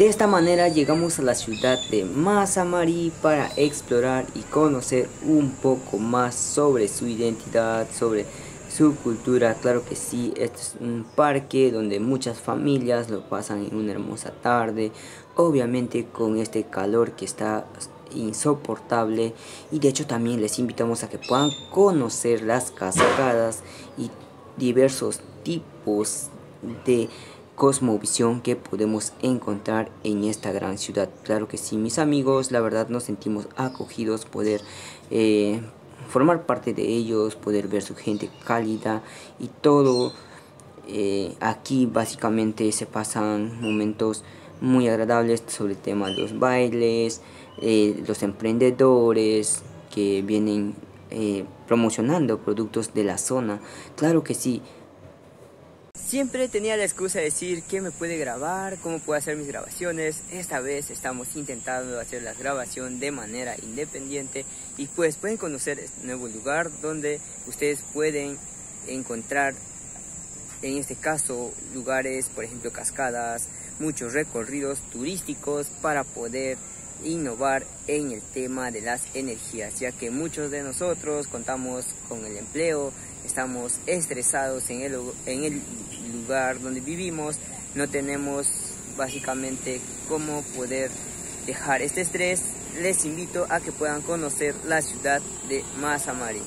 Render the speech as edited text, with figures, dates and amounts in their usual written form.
De esta manera llegamos a la ciudad de Mazamarí para explorar y conocer un poco más sobre su identidad, sobre su cultura. Claro que sí, este es un parque donde muchas familias lo pasan en una hermosa tarde, obviamente con este calor que está insoportable, y de hecho también les invitamos a que puedan conocer las cascadas y diversos tipos de cosmovisión que podemos encontrar en esta gran ciudad. Claro que sí, mis amigos, la verdad nos sentimos acogidos poder formar parte de ellos, poder ver su gente cálida y todo. Aquí básicamente se pasan momentos muy agradables sobre el tema de los bailes, los emprendedores que vienen promocionando productos de la zona. Claro que sí. Siempre tenía la excusa de decir qué me puede grabar, cómo puedo hacer mis grabaciones. Esta vez estamos intentando hacer la grabación de manera independiente y pues pueden conocer este nuevo lugar donde ustedes pueden encontrar, en este caso, lugares, por ejemplo, cascadas, muchos recorridos turísticos para poder innovar en el tema de las energías, ya que muchos de nosotros contamos con el empleo, estamos estresados en el lugar donde vivimos, no tenemos básicamente cómo poder dejar este estrés. Les invito a que puedan conocer la ciudad de Mazamarí.